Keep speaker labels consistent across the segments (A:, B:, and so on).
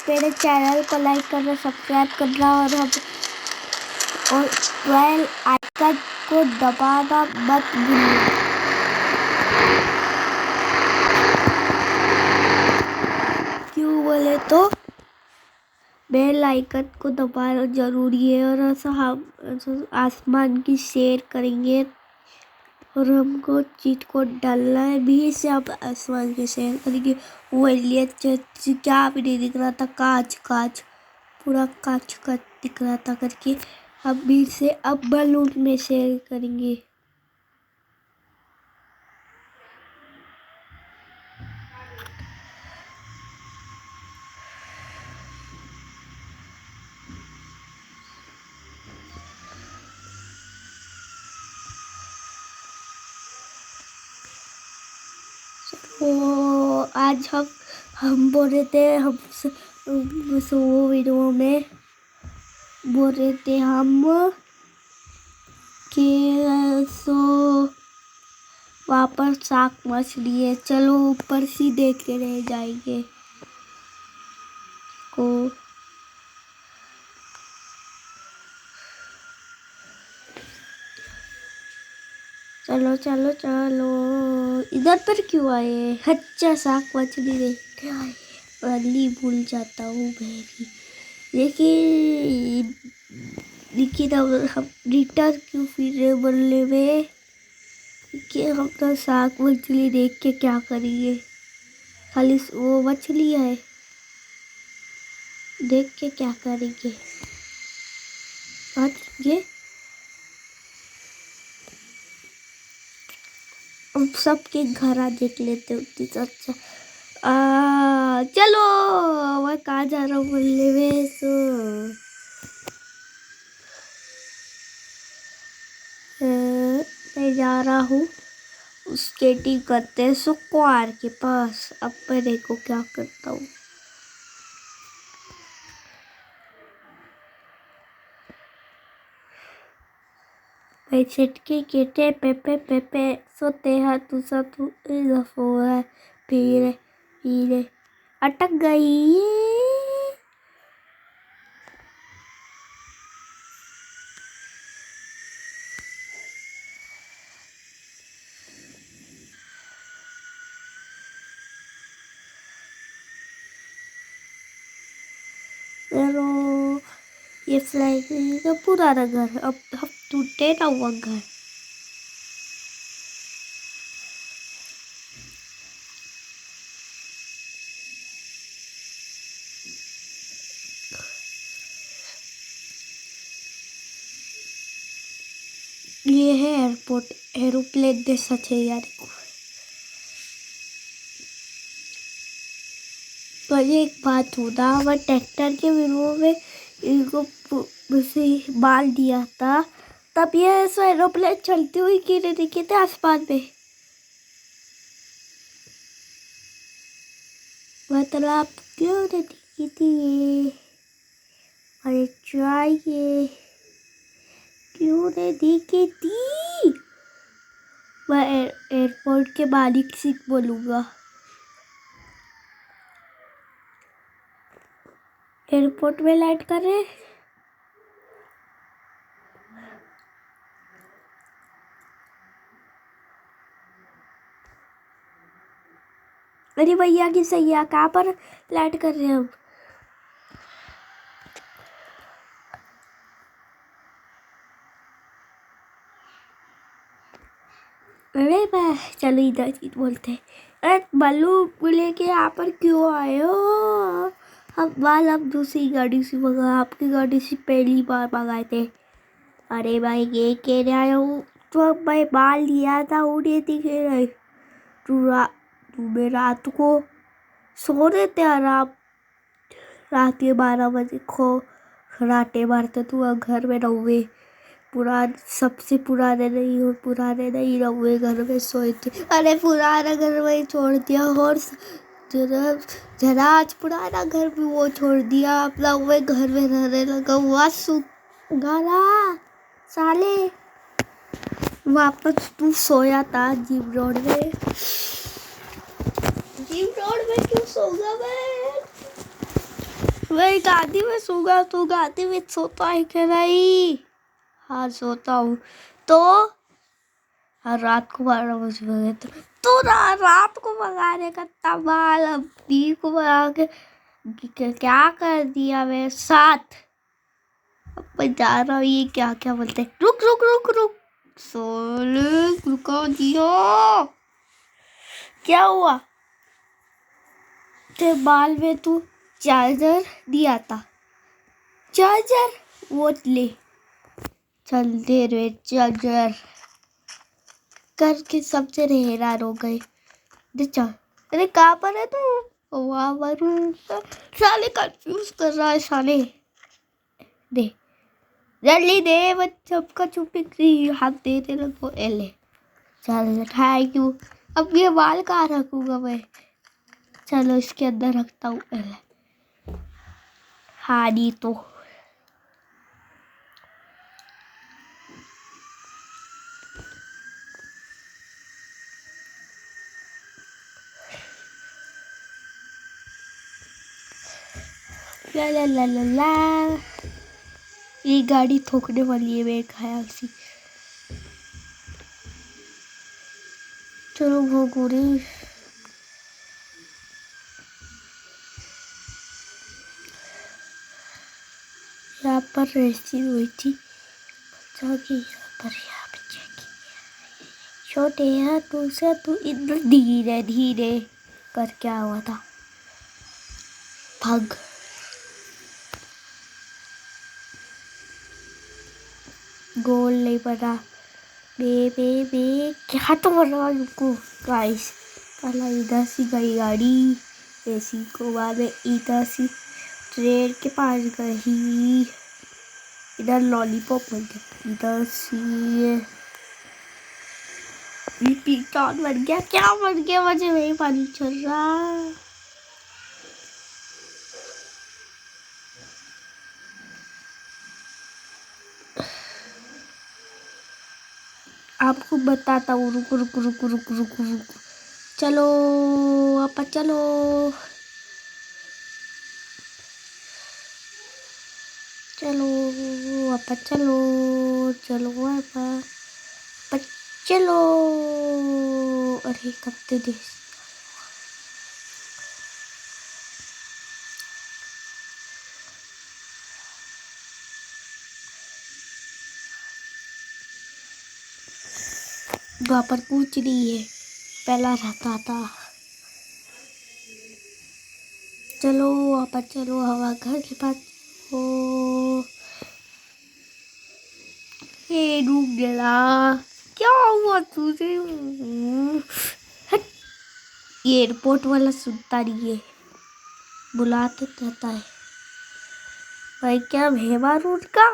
A: मेरे चैनल को लाइक करना, सब्सक्राइब करना और बेल आइकन को दबाना मत भूलना। क्यों बोले तो बेल आइकन को दबाना जरूरी है और ऐसा हम आसमान की सैर करेंगे और हमको चीट को डालना है भी से आप आसमान की सैर करेंगे। वो लिए क्या भी नहीं दिख रहा था, कांच पूरा कांच दिख रहा था करके हम भी से अब बलून में सैर करेंगे। तो आज हम बोल रहे थे वो वीडियो में बोल रहे थे हम कि वहाँ पर शार्क मछली है, चलो ऊपर से देख के रह जाएंगे को। चलो चलो चलो, इधर पर क्यों आए? अच्छा शार्क मछली देखने आए, पहली भूल जाता हूँ मैं भी। लेकिन हम रिटर्न क्यों फिर रहे बोलने में कि हम तो शार्क मछली देख के क्या करेंगे? खाली वो मछली है, देख के क्या करेंगे? ये हम सबके घर आ देख लेते होती तो अच्छा। चलो मैं कहाँ जा रहा हूँ बोलने में मैं जा रहा हूँ स्केटिंग करते हैं सुकुआर के पास। अब मैं देखो क्या करता हूँ। मैं छिटके केटे पेपे सोते हैं तू है फिर अटक गई। ये फ्लाइट का पुराना घर, अब टूटे ना हुआ घर। ये है एयरपोर्ट, एरोप्लेन जैसा है यार। तो ये एक बात होता, मैं ट्रैक्टर के वीडियो में इनको बाल दिया था, तब ये ऐसा एरोप्लेन चलती हुई गिरे दिखे थे आसमान में। मतलब क्यों नहीं दिखी थी ये? अरे चाहिए क्यों नहीं दिखी थी? मैं एयरपोर्ट के मालिक से बोलूँगा। एयरपोर्ट में लैंड कर रहे। अरे भैया की सैया कहाँ पर लैंड कर रहे हैं हम? अरे मैं चलो इधर बोलते हैं। अरे बल्लू लेके यहाँ पर क्यों आए हो? हम दूसरी गाड़ी से मंगा, आपकी गाड़ी से पहली बार मंगाए थे। अरे भाई ये कह रहा हूँ तो मैं बाल लिया था उन्हें दिखे रहे। तू रात को सो रहे थे आराम, रात के 12 बजे को खराटे मारते तू घर में रहुए। सबसे पुराने नहीं रहुए घर में सोए थे। अरे पुराना घर में छोड़ दिया और जरा आज पुराना घर भी वो छोड़ दिया, अपना वो घर में रहने लगा हुआ गाना साले। वापस तू सोया था जिम रोड में क्यों सोगा मैं? मैं गाड़ी में सोगा तो गाड़ी में सोता है क्या नहीं? हाँ सोता हूँ तो हाँ रात को 12 बजे बजे तो रात को भगाने का तमाल अब दी को भगा के क्या कर दिया मेरे साथ। अब मैं जा रहा हूँ। ये क्या क्या बोलते हैं? रुक रुक रुक रुक सोले रुको जियो। क्या हुआ? तेरे बाल में तू चार्जर दिया था। चार्जर वो ले चल दे रे चार्जर करके सबसे हैरान हो गए। दे चल। अरे कहाँ पर है तू? वहाँ पर साले कंफ्यूज कर रहा है साले। दे जल्दी दे बच्चा का चुपी हाथ दे दे लगो एले। चल थैंक यू। अब ये बाल कहाँ रखूंगा मैं? चलो इसके अंदर रखता हूँ एले। हाँ नहीं तो ला ला ला ला ला। ये गाड़ी ठोकने वाली है मेरे ख्याल से। चलो भोगो रे। यहाँ पर रेसी हुई थी जाके यहाँ पे छोटे हाथों से तू इधर धीरे धीरे कर क्या हुआ था? भाग। गोल नहीं बना। बे क्या तो बना रुको गाइस। पहला इधर सी गई गाड़ी ऐसी को बाद में इधर सी ट्रेन के पास गई। इधर लॉलीपॉप बन गया। इधर सी पिकॉन बन गया। क्या बन गया मुझे वही पानी चल रहा। आपको बताता हूँ। रुको रुको रुको रुको रुको रुको। चलो आपा चलो। चलो आपा चलो। चलो आपा चलो। अरे कब दे दे। वहाँ पर कुछ नहीं है। पहला रहता था। चलो आपा चलो हवा घर के पास हो। ये डूब गया। क्या हुआ तुझे? ये एयरपोर्ट वाला सुनता नहीं है। बुलाते रहता है। भाई क्या भेमा रूट का?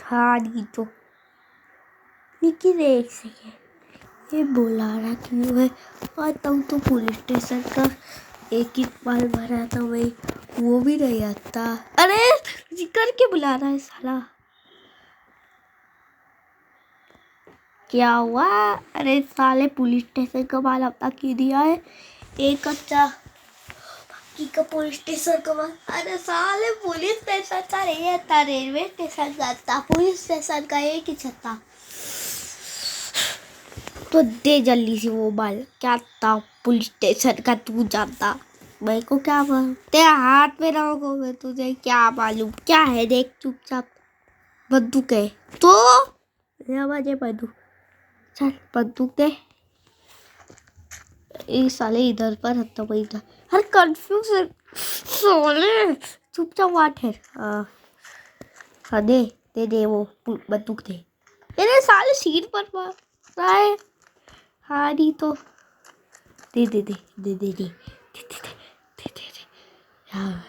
A: हाँ नहीं तो लेकिन एक सेकेंड ये बुला रहा क्यों है? और तुम तो पुलिस स्टेशन का एक ही बार भरा था भाई वो भी नहीं आता। अरे जिक्र के बुला रहा है साला। क्या हुआ? अरे साले पुलिस स्टेशन का माल अपना क्यों दिया है? एक अच्छा की का पुलिस स्टेशन का माल। अरे साले पुलिस स्टेशन का नहीं था रेलवे स्टेशन का था। पुलिस स्टेशन का एक ही छत्ता तो दे जल्दी से वो बाल। क्या था पुलिस स्टेशन का तू जानता? मेरे को क्या मालूम? तेरा हाथ में रखो मैं तुझे क्या मालूम? क्या है देख चुपचाप। बंदूक है तो मुझे बंदूक। चल बंदूक दे। इस साले इधर पर हत्ता वही इधर। हर कंफ्यूज है साले। चुपचाप वाट है। हाँ दे दे दे वो बंदूक दे। मेरे साले सीट पर मार रहा है। हाँ नहीं तो दे दे दे दे दे दे हाँ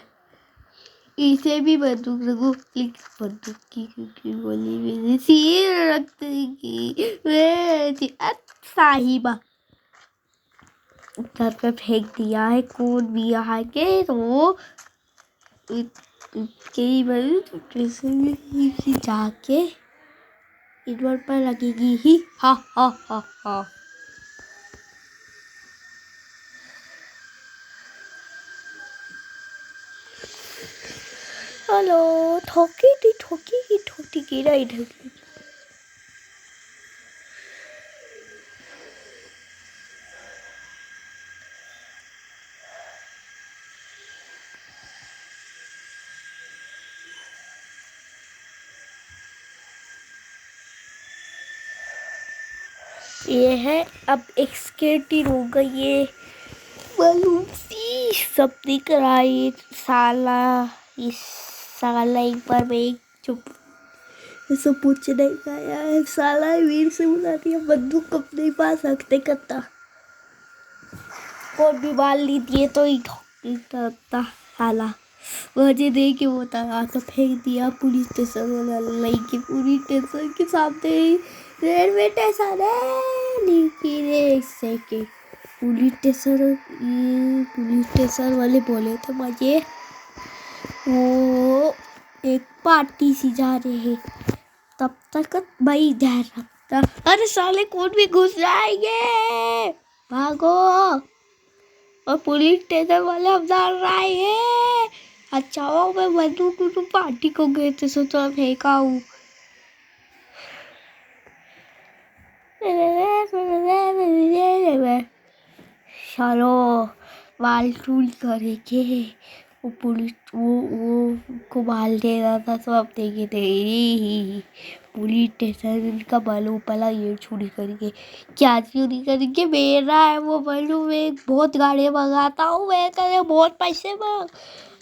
A: इसे भी बंदूक रखो प्लीज। बंदूक की क्योंकि गोली मेरी सीट रख देगी साहिबा। घर पे फेंक दिया है। कौन भी यहाँ के तो कई बार जाके इधर पर लगेगी ही। हा हा हा हा। हेलो, ठोकी राइट। ये है अब एक स्केटिंग हो गई, ये मालूम सी सब दिख रहा है। ये साला इस साला एक बार में एक चुप ऐसा पूछ नहीं पाया है। साला वीर से बुला दिया, बंदूक अपने पास रखते करता और भी बाल ली दिए तो ही करता साला। मुझे दे के वो तगा तो फेंक दिया पुलिस स्टेशन वाला की पुलिस स्टेशन के सामने ही। रेलवे स्टेशन है लेकिन एक सेकेंड, पुलिस स्टेशन वाले बोले थे मुझे वो एक पार्टी सी जा रहे हैं, तब तक भाई ध्यान रखता। अरे साले कौन भी घुस जाएंगे, भागो। और पुलिस स्टेशन वाले हम जा रहे हैं। अच्छा हो मैं बंदूक पार्टी को गए थे, सोचा फेंका हूँ। चलो बाल टूल करेंगे। वो पुलिस वो को बाल दे रहा था, तो अब देखे थे पुलिस स्टेशन का बालू पला ये चोरी करेंगे। क्या चोरी करेंगे, मेरा है वो बालू। मैं बहुत गाड़ियाँ मंगाता हूँ, मैं करे बहुत पैसे में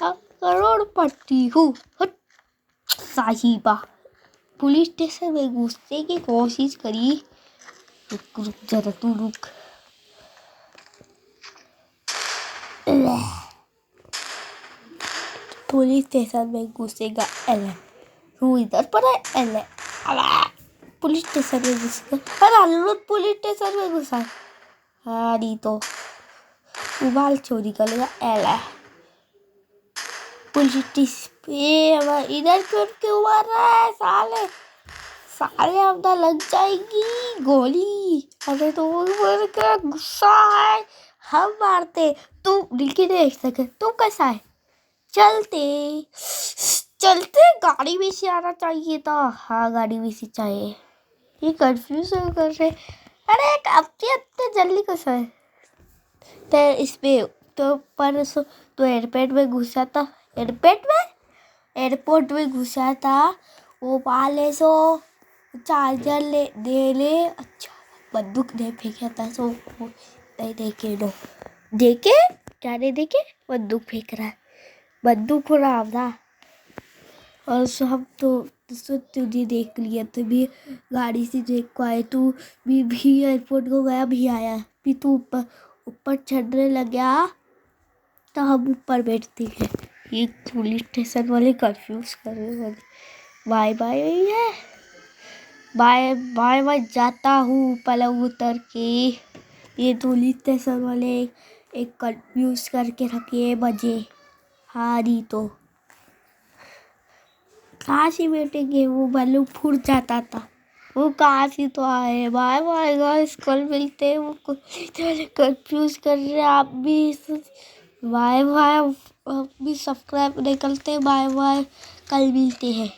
A: करोड़पति हूँ। साहिबा पुलिस स्टेशन में घुसने की कोशिश करी। रुक जरा तू रुक। पुलिस स्टेशन में घुसेगा एले, तू इधर पर है एले। पुलिस स्टेशन में घुसेगा, अरे पुलिस स्टेशन में घुसा। हाँ नहीं तो मोबाइल चोरी करेगा एले। पुलिस स्टेशन इधर क्यों मार रहा है साले, साले अपना लग जाएगी गोली। अरे तो क्या गुस्सा है, हम मारते तू दिल्ली देख सके। तू कैसा है, चलते गाड़ी में से आना चाहिए था। हाँ गाड़ी में से चाहिए, ये कंफ्यूज कर रहे। अरे अपने जल्दी कैसा है तो इसमें तो परसों तो एयरपोर्ट में घुसा था। वो वाले सो चार्जर ले अच्छा बंदूक दे फेंका था। सो नहीं देखे लो देखे क्या नहीं देखे, बंदूक फेंक रहा है, बंदूक खराब था। और सब तो तुझे देख लिया, तो भी गाड़ी से देख को आए। तू भी एयरपोर्ट को गया भी आया, भी तू ऊपर चढ़ने लग गया तो हम ऊपर बैठते हैं। ये पुलिस स्टेशन वाले कंफ्यूज कर रहे हैं। बाय बाय है, बाय बाय मैं जाता हूँ पलंग उतर के। ये पुलिस स्टेशन वाले एक कंफ्यूज करके रखे बजे। हारी तो कहाँ से बैठेंगे, वो बालू फूट जाता था। वो कहाँ से तो आए। बाय बाय गाइस, कल मिलते हैं। वो कंफ्यूज कर रहे हैं आप भी। बाय बाय, आप भी सब्सक्राइब नहीं करते। बाय बाय, कल मिलते हैं।